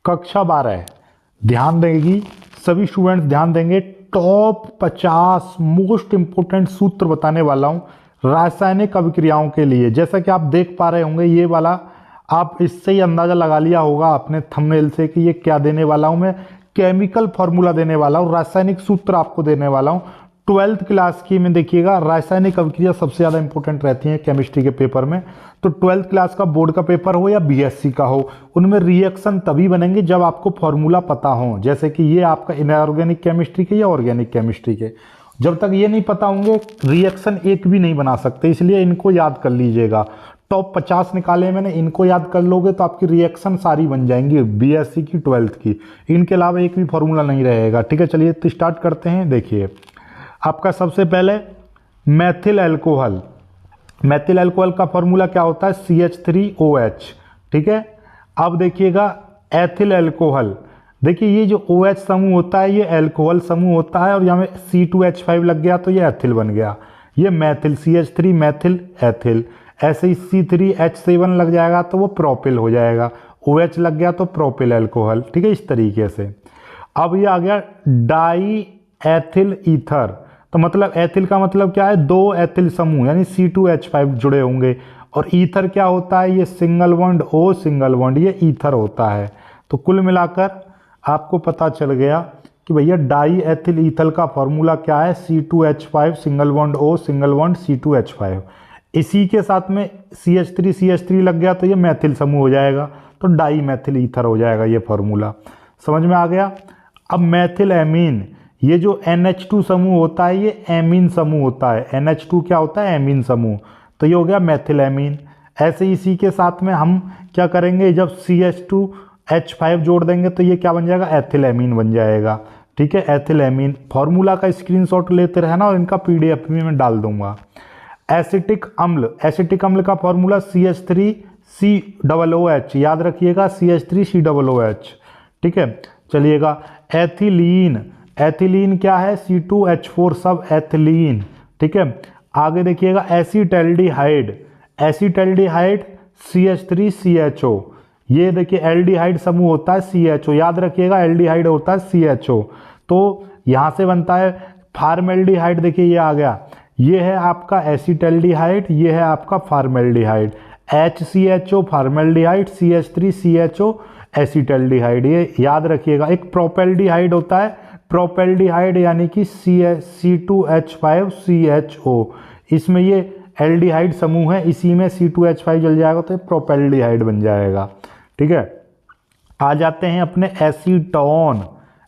कक्षा 12 ध्यान देगी, सभी स्टूडेंट्स ध्यान देंगे। टॉप 50 मोस्ट इंपोर्टेंट सूत्र बताने वाला हूं रासायनिक अभिक्रियाओं के लिए। जैसा कि आप देख पा रहे होंगे, ये वाला आप इससे ही अंदाजा लगा लिया होगा अपने थंबनेल से कि ये क्या देने वाला हूं। मैं केमिकल फॉर्मूला देने वाला हूं, रासायनिक सूत्र आपको देने वाला हूं। 12th क्लास की में देखिएगा, रासायनिक अभिक्रिया सबसे ज़्यादा इंपॉर्टेंट रहती है केमिस्ट्री के पेपर में। तो 12th क्लास का बोर्ड का पेपर हो या बीएससी का हो, उनमें रिएक्शन तभी बनेंगे जब आपको फॉर्मूला पता हो। जैसे कि ये आपका इनऑर्गेनिक केमिस्ट्री के या ऑर्गेनिक केमिस्ट्री के, जब तक ये नहीं पता होंगे रिएक्शन एक भी नहीं बना सकते, इसलिए इनको याद कर लीजिएगा। टॉप 50 निकाले मैंने, इनको याद कर लोगे तो आपकी रिएक्शन सारी बन जाएंगी बीएससी की 12th की। इनके अलावा एक भी फॉर्मूला नहीं रहेगा। ठीक है, चलिए तो स्टार्ट करते हैं। देखिए आपका सबसे पहले मैथिल अल्कोहल। मैथिल अल्कोहल का फॉर्मूला क्या होता है? CH3OH। ठीक है, अब देखिएगा एथिल अल्कोहल। देखिए ये जो OH समूह होता है ये अल्कोहल समूह होता है, और यहाँ में C2H5 लग गया तो ये एथिल बन गया। ये मैथिल, CH3 मैथिल एथिल। ऐसे ही C3H7 लग जाएगा तो वो प्रोपिल हो जाएगा। OH लग गया तो प्रोपिल अल्कोहल। ठीक है, इस तरीके से। अब ये आ गया डाई एथिल ईथर। तो मतलब एथिल का मतलब क्या है? दो एथिल समूह यानी C2H5 जुड़े होंगे। और ईथर क्या होता है? ये single bond O single bond, ये ईथर होता है। तो कुल मिलाकर आपको पता चल गया कि भैया डाई एथिल ईथल का फॉर्मूला क्या है? C2H5 single bond O single bond C2H5। इसी के साथ में CH3 लग गया तो ये मैथिल समूह हो जाएगा, तो डाई मैथिल ईथर हो जाएगा ये फॉर्मूला। समझ में आ गया? अब मैथिल एमीन, ये जो NH2 समूह होता है ये एमीन समूह होता है। NH2 क्या होता है? एमीन समूह। तो ये हो गया मैथिल एमीन। ऐसे इसी के साथ में हम क्या करेंगे, जब CH2H5 जोड़ देंगे तो ये क्या बन जाएगा? एथिल एमीन बन जाएगा। ठीक है, एथिल एमीन। फॉर्मूला का स्क्रीनशॉट लेते रहना और इनका PDF में मैं डाल दूंगा। एसिटिक अम्ल, एसिटिक अम्ल का फॉर्मूला CH3COOH, याद रखिएगा CH3COOH। ठीक है, चलिएगा। एथिलीन, एथिलीन क्या है? C2H4 सब एथिलीन। ठीक है, आगे देखिएगा एसिटल्डिहाइड, एसिटल्डिहाइड CH3CHO। ये देखिए एल्डिहाइड समूह होता है CHO, याद रखिएगा एल्डिहाइड होता है CHO। तो यहाँ से बनता है फार्मेल्डिहाइड। देखिए ये आ गया, ये है आपका एसिटल्डिहाइड, ये है आपका formaldehyde. HCHO formaldehyde, CH3CHO acetaldehyde, ये याद रखिएगा। एक प्रोपेल्डिहाइड होता है, प्रोपेल्डिहाइड यानी कि C2H5CHO, इसमें ये एल्डिहाइड समूह है, इसी में C2H5 जल जाएगा तो ये प्रोपेल्डिहाइड बन जाएगा। ठीक है, आ जाते हैं अपने एसीटोन।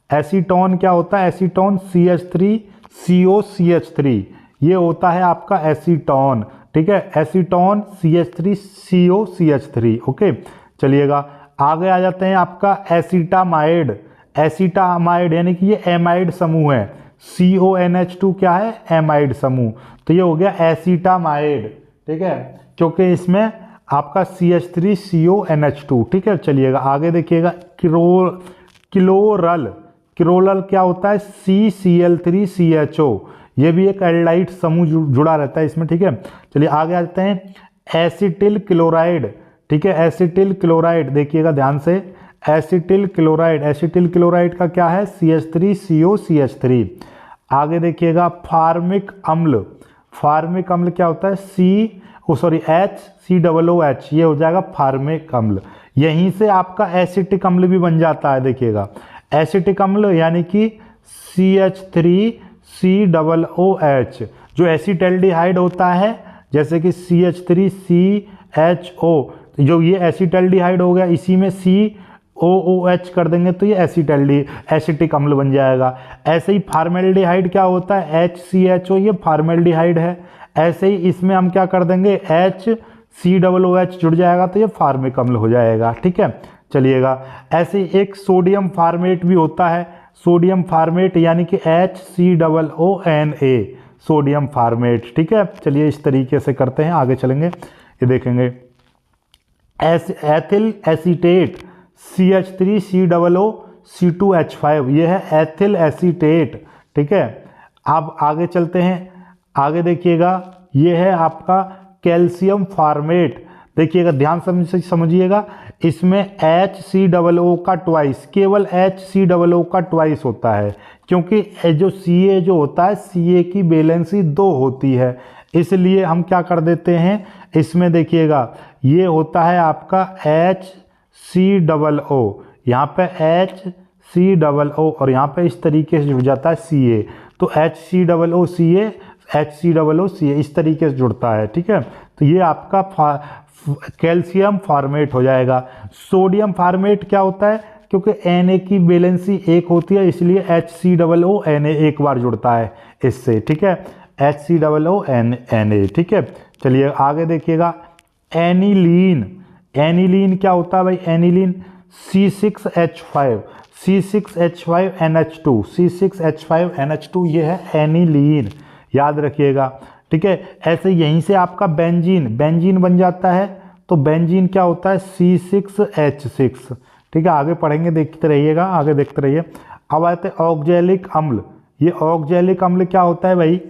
एसीटोन क्या होता है? एसीटोन CH3COCH3, ये होता है आपका एसीटोन। ठीक है, एसीटोन CH3COCH3। ओके, चलिएगा आगे आ जाते हैं आपका एसिटामाइड। एसिटामाइड यानी कि ये एमाइड समूह है। CONH2 क्या है? एमाइड समूह। तो ये हो गया एसिटामाइड। ठीक है, क्योंकि इसमें आपका CH3CONH2। ठीक है, चलिएगा आगे देखिएगा। क्लोरल, क्लोरल क्या होता है? CCl3CHO, ये भी एक एल्डाइड समूह जुड़ा रहता है इसमें। ठीक है, चलिए आगे आते हैं एसिटिल क्लोराइड। ठीक है, एसिटिल क्लोराइड देखिएगा ध्यान से। एसिटिल क्लोराइड, एसिटिल क्लोराइड का क्या है? CH3COCH3। आगे देखिएगा फार्मिक अम्ल। फार्मिक अम्ल क्या होता है? HCOOH, ये हो जाएगा फार्मिक अम्ल। यहीं से आपका एसिटिक अम्ल भी बन जाता है। देखिएगा एसिटिक अम्ल यानी कि CH3COOH, जो एसिटल्डिहाइड होता है जैसे कि CH3CHO, जो ये एसिटल्डिहाइड हो गया, इसी में COOH कर देंगे तो ये एसिटिक अम्ल बन जाएगा। ऐसे ही फार्मेल्डिहाइड क्या होता है? HCHO, ये फार्मेल्डिहाइड है। ऐसे ही इसमें हम क्या कर देंगे? HCOOH जुड़ जाएगा तो ये फार्मिक अम्ल हो जाएगा। ठीक है, चलिएगा। ऐसे ही एक सोडियम फार्मेट भी होता है, सोडियम फार्मेट यानी कि HCOONA, सोडियम फार्मेट। ठीक है, चलिए इस तरीके से करते हैं, आगे चलेंगे। ये देखेंगे एथिल एसीटेट CH3COO-C2H5, ये है एथिल एसीटेट। ठीक है, अब आगे चलते हैं। आगे देखिएगा ये है आपका कैल्शियम फार्मेट। देखिएगा ध्यान से समझिएगा, इसमें HCOO का ट्वाइस, केवल HCOO का ट्वाइस होता है, क्योंकि जो Ca जो होता है Ca की वैलेंसी 2 होती है, इसलिए हम क्या कर देते हैं, इसमें देखिएगा ये होता है आपका HCOO, यहाँ पे HCOO और यहाँ पे इस तरीके से जुड़ जाता है Ca, तो HCOO Ca HCOO Ca इस तरीके से जुड़ता है। ठीक है, तो ये आपका कैल्शियम फॉर्मेट हो जाएगा। सोडियम फॉर्मेट क्या होता है, क्योंकि Na की वैलेंसी 1 होती है, इसलिए HCOO Na एक बार जुड़ता है इससे। ठीक है, HCOO Na। ठीक है, चलिए आगे देखिएगा। एनिलीन, एनिलीन क्या होता है भाई, एनिलीन C6H5, C6H5NH2, C6H5NH2 ये है एनिलीन, याद रखिएगा। ठीक है, ऐसे यहीं से आपका बेंजीन, बेंजीन बन जाता है, तो बेंजीन क्या होता है C6H6। ठीक है, आगे पढ़ेंगे, देखते रहिएगा, आगे देखते रहिए। अब आते हैं ऑक्जेलिक अम्ल। ये ऑक्जेलिक अम्ल क्या होता है भाई,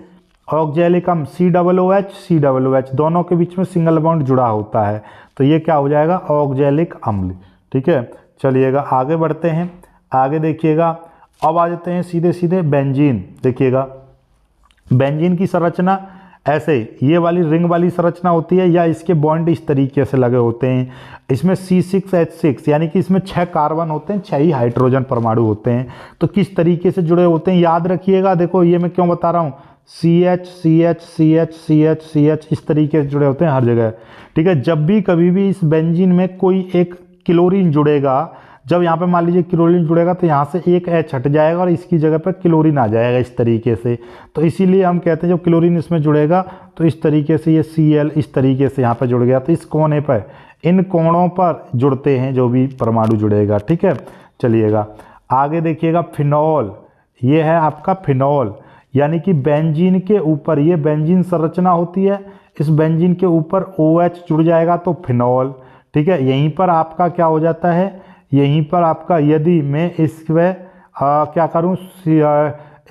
ऑक्जेलिक अम्ल COOH दोनों के बीच में सिंगल बॉन्ड जुड़ा होता है, तो ये क्या हो जाएगा ऑक्जेलिक अम्ल। ठीक है, चलिएगा आगे बढ़ते हैं, आगे देखिएगा। अब आ जाते हैं सीधे सीधे बेंजीन। देखिएगा बेंजीन की संरचना ऐसे ये वाली रिंग वाली संरचना होती है, या इसके बॉन्ड इस तरीके से लगे होते हैं। इसमें C6H6 यानी कि इसमें 6 कार्बन होते हैं, 6 ही हाइड्रोजन परमाणु होते हैं। तो किस तरीके से जुड़े होते हैं याद रखिएगा। देखो ये मैं क्यों बता रहा हूँ, CH CH CH CH CH इस तरीके से जुड़े होते हैं हर जगह। ठीक है, जब भी कभी भी इस बेंजीन में कोई एक क्लोरीन जुड़ेगा, जब यहाँ पे मान लीजिए क्लोरीन जुड़ेगा तो यहाँ से एक H हट जाएगा और इसकी जगह पर क्लोरीन आ जाएगा इस तरीके से। तो इसीलिए हम कहते हैं जब क्लोरीन इसमें जुड़ेगा तो इस तरीके से ये Cl इस तरीके से यहाँ पर जुड़ गया, तो इस कोने पर, इन कोणों पर जुड़ते हैं जो भी परमाणु जुड़ेगा। ठीक है, चलिएगा आगे देखिएगा। फिनॉल, ये है आपका फिनॉल, यानी कि बेंजीन के ऊपर, ये बेंजीन संरचना होती है, इस बेंजीन के ऊपर OH जुड़ जाएगा तो फिनॉल। ठीक है, यहीं पर आपका क्या हो जाता है, यहीं पर आपका यदि मैं इसमें क्या करूं,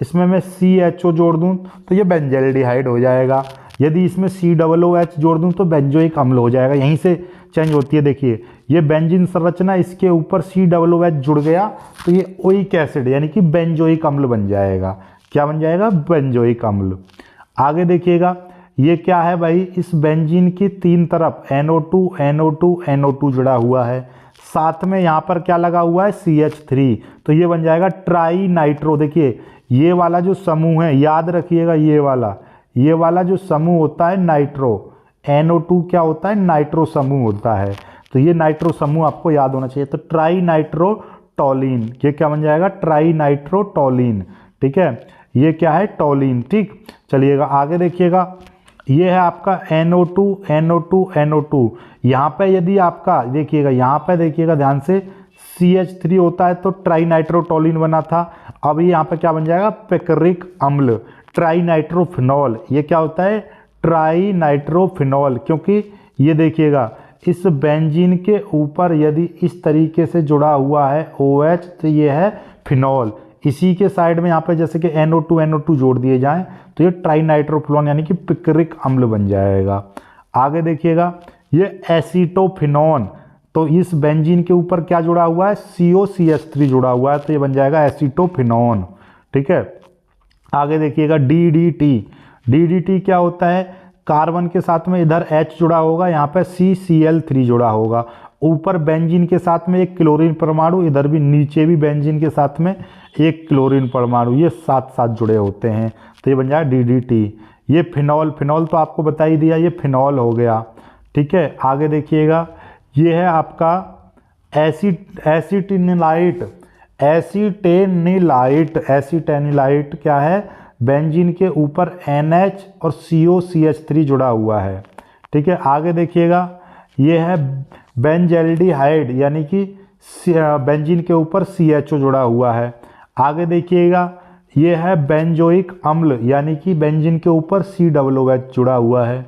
इसमें मैं CHO जोड़ दूं तो ये बेंजल्डिहाइड हो जाएगा। यदि इसमें COOH जोड़ दूं तो बेंजोइक अम्ल हो जाएगा, यहीं से चेंज होती है। देखिए ये बेंजीन संरचना, इसके ऊपर COOH जुड़ गया तो ये ओइक एसिड यानी कि बेंजोइक अम्ल बन जाएगा। क्या बन जाएगा, बेंजोइक अम्ल। आगे देखिएगा, ये क्या है भाई, इस बेंजीन की 3 तरफ NO2 NO2 NO2 जुड़ा हुआ है, साथ में यहाँ पर क्या लगा हुआ है CH3, तो ये बन जाएगा ट्राई नाइट्रो। देखिए ये वाला जो समूह है याद रखिएगा, ये वाला जो समूह होता है नाइट्रो, NO2 क्या होता है, नाइट्रो समूह होता है, तो ये नाइट्रो समूह आपको याद होना चाहिए। तो ट्राई नाइट्रो टोलिन, ये क्या बन जाएगा, ट्राई नाइट्रो टोलिन। ठीक है, ये क्या है, टोलिन। ठीक, चलिएगा आगे देखिएगा। ये है आपका NO2 NO2 NO2। यहाँ पे यदि आपका देखिएगा, यहाँ पे देखिएगा ध्यान से, CH3 होता है तो ट्राई नाइट्रोटोलिन बना था। अब ये यहाँ पे क्या बन जाएगा, पिकरिक अम्ल, ट्राई नाइट्रोफिनॉल। ये क्या होता है, ट्राई नाइट्रोफिनॉल, क्योंकि ये देखिएगा इस बेंजीन के ऊपर यदि इस तरीके से जुड़ा हुआ है OH तो ये है फिनॉल। इसी के साइड में यहाँ पे जैसे कि NO2 NO2 जोड़ दिए जाएं तो ये ट्राई नाइट्रोफिनॉल यानी कि पिकरिक अम्ल बन जाएगा। आगे देखिएगा, ये एसीटोफिनॉन, तो इस बेंजीन के ऊपर क्या जुड़ा हुआ है, COCH3 जुड़ा हुआ है, तो ये बन जाएगा एसीटोफिनॉन। ठीक है, आगे देखिएगा DDT। DDT क्या होता है, कार्बन के साथ में इधर H जुड़ा होगा, यहाँ पे CCl3 जुड़ा होगा, ऊपर बेंजीन के साथ में एक क्लोरीन परमाणु, इधर भी नीचे भी बेंजीन के साथ में एक क्लोरीन परमाणु, ये साथ साथ जुड़े होते हैं, तो ये बन जाएगा DDT। ये फिनॉल, फिनॉल तो आपको बता ही दिया, ये फिनॉल हो गया। ठीक है, आगे देखिएगा, ये है आपका एसिटेनिलाइट। एसिटेनिलाइट क्या है, बेंजीन के ऊपर NH और COCH3 जुड़ा हुआ है। ठीक है, आगे देखिएगा, ये है बेंजल्डिहाइड यानी कि बेंजीन के ऊपर CHO जुड़ा हुआ है। आगे देखिएगा, ये है बेंजोइक अम्ल यानी कि बेंजीन के ऊपर COOH जुड़ा हुआ है।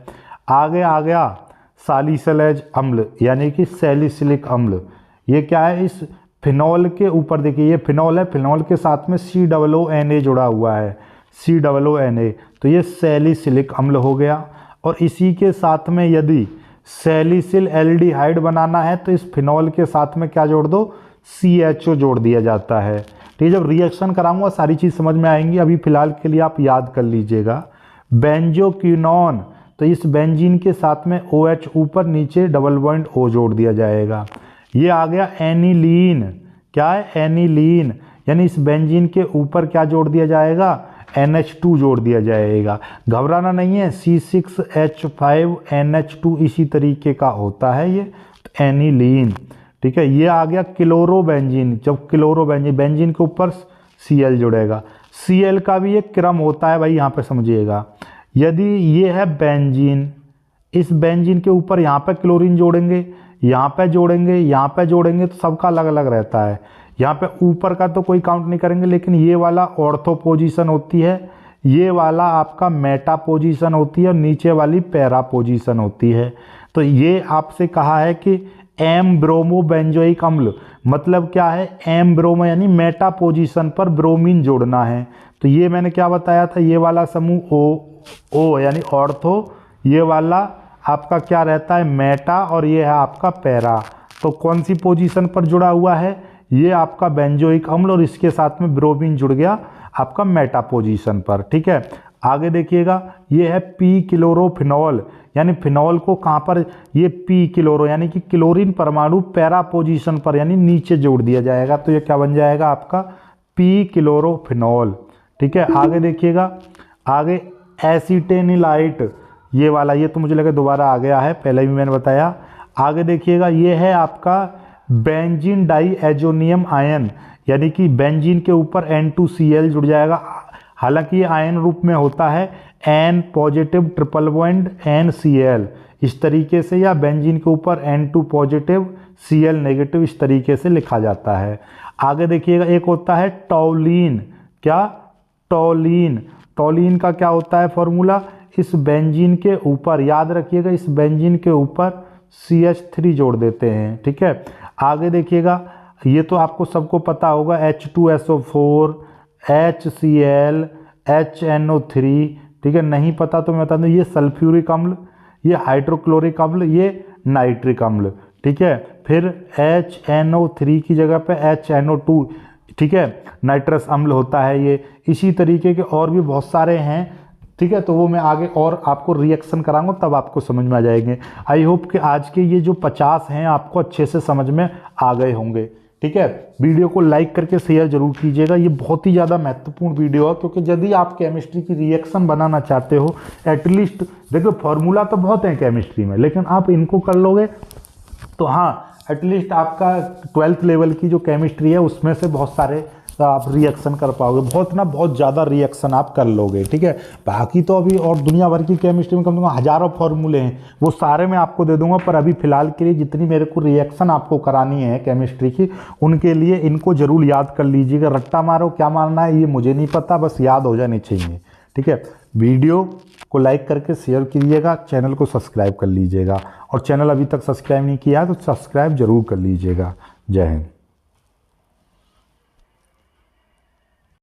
आगे आ गया सालिसिलिक अम्ल यानी कि सैलिसिलिक अम्ल। ये क्या है, इस फिनॉल के ऊपर देखिए, ये फिनॉल है, फिनॉल के साथ में COONA जुड़ा हुआ है, COONA, तो ये सैलिसिलिक अम्ल हो गया। और इसी के साथ में यदि सैलिसिल एल्डिहाइड बनाना है तो इस फिनॉल के साथ में क्या जोड़ दो, CHO जोड़ दिया जाता है। ठीक है, जब रिएक्शन कराऊंगा सारी चीज़ समझ में आएंगी, अभी फिलहाल के लिए आप याद कर लीजिएगा। बेंजोक्विनोन, तो इस बेंजीन के साथ में OH ऊपर नीचे डबल बॉन्ड O जोड़ दिया जाएगा। ये आ गया एनिलीन, क्या है एनिलीन, यानी इस बेंजीन के ऊपर क्या जोड़ दिया जाएगा, NH2 जोड़ दिया जाएगा। घबराना नहीं है, C6H5NH2 इसी तरीके का होता है ये, तो एनिलीन। ठीक है, ये आ गया क्लोरोबेंजीन, जब क्लोरोबेंजीन बेंजीन के ऊपर Cl जुड़ेगा। Cl का भी एक क्रम होता है भाई, यहाँ पे समझिएगा। यदि ये है बेंजीन, इस बेंजीन के ऊपर यहाँ पे क्लोरीन जोड़ेंगे, यहाँ पे जोड़ेंगे, यहाँ पे जोड़ेंगे, तो सबका अलग अलग रहता है। यहाँ पे ऊपर का तो कोई काउंट नहीं करेंगे, लेकिन ये वाला ऑर्थो पोजीशन होती है, ये वाला आपका मेटा पोजीशन होती है और नीचे वाली पैरा पोजीशन होती है। तो ये आपसे कहा है कि एम ब्रोमो बेंजोइक अम्ल, मतलब क्या है, एम ब्रोमो यानी मेटा पोजीशन पर ब्रोमीन जोड़ना है। तो ये मैंने क्या बताया था, ये वाला समूह ओ यानी ऑर्थो, ये वाला आपका क्या रहता है मेटा, और ये है आपका पैरा। तो कौन सी पोजीशन पर जुड़ा हुआ है, ये आपका बेंजोइक अम्ल, और इसके साथ में ब्रोमीन जुड़ गया आपका मेटा पोजीशन पर। ठीक है, आगे देखिएगा, ये है पी क्लोरोफिनॉल, यानी फिनॉल को कहाँ पर, ये पी क्लोरो यानी कि क्लोरीन परमाणु पैरा पोजीशन पर यानी नीचे जोड़ दिया जाएगा। तो ये क्या बन जाएगा आपका पी क्लोरोफिनॉल। ठीक है, आगे देखिएगा, आगे एसिटेनिलाइट, ये वाला, ये तो मुझे लगा दोबारा आ गया है, पहले भी मैंने बताया। आगे देखिएगा, ये है आपका बेंजीन डाईएजोनियम आयन, यानी कि बेंजीन के ऊपर N2Cl जुड़ जाएगा। हालांकि ये आयन रूप में होता है N positive triple bond NCl इस तरीके से, या बेंजीन के ऊपर N2 पॉजिटिव Cl नेगेटिव इस तरीके से लिखा जाता है। आगे देखिएगा, एक होता है टॉलीन, क्या टॉलीन, टॉलीन का क्या होता है फॉर्मूला, इस बेंजीन के ऊपर, याद रखिएगा, इस बेंजीन के ऊपर CH3 जोड़ देते हैं। ठीक है, आगे देखिएगा, ये तो आपको सबको पता होगा, H2SO4 HCl HNO3। ठीक है, नहीं पता तो मैं बता दूं, ये सल्फ्यूरिक अम्ल, ये हाइड्रोक्लोरिक अम्ल, ये नाइट्रिक अम्ल। ठीक है, फिर HNO3 की जगह पे HNO2, ठीक है, नाइट्रस अम्ल होता है ये। इसी तरीके के और भी बहुत सारे हैं। ठीक है, तो वो मैं आगे और आपको रिएक्शन कराऊंगा, तब आपको समझ में आ जाएंगे। आई होप कि आज के ये जो 50 हैं आपको अच्छे से समझ में आ गए होंगे। ठीक है, वीडियो को लाइक करके शेयर जरूर कीजिएगा, ये बहुत ही ज़्यादा महत्वपूर्ण वीडियो है, क्योंकि यदि आप केमिस्ट्री की रिएक्शन बनाना चाहते हो, एटलीस्ट देखो फॉर्मूला तो बहुत है केमिस्ट्री में, लेकिन आप इनको कर लोगे तो हाँ, एटलीस्ट आपका 12th लेवल की जो केमिस्ट्री है उसमें से बहुत सारे आप रिएक्शन कर पाओगे, बहुत ज़्यादा रिएक्शन आप कर लोगे। ठीक है, बाकी तो अभी और दुनिया भर की केमिस्ट्री में कम से कम हज़ारों फार्मूले हैं, वो सारे मैं आपको दे दूंगा। पर अभी फ़िलहाल के लिए जितनी मेरे को रिएक्शन आपको करानी है केमिस्ट्री की, उनके लिए इनको ज़रूर याद कर लीजिएगा। रट्टा मारो, क्या मारना है ये मुझे नहीं पता, बस याद हो जानी चाहिए। ठीक है, वीडियो को लाइक करके शेयर कीजिएगा, चैनल को सब्सक्राइब कर लीजिएगा, और चैनल अभी तक सब्सक्राइब नहीं किया है तो सब्सक्राइब जरूर कर लीजिएगा। जय हिंद।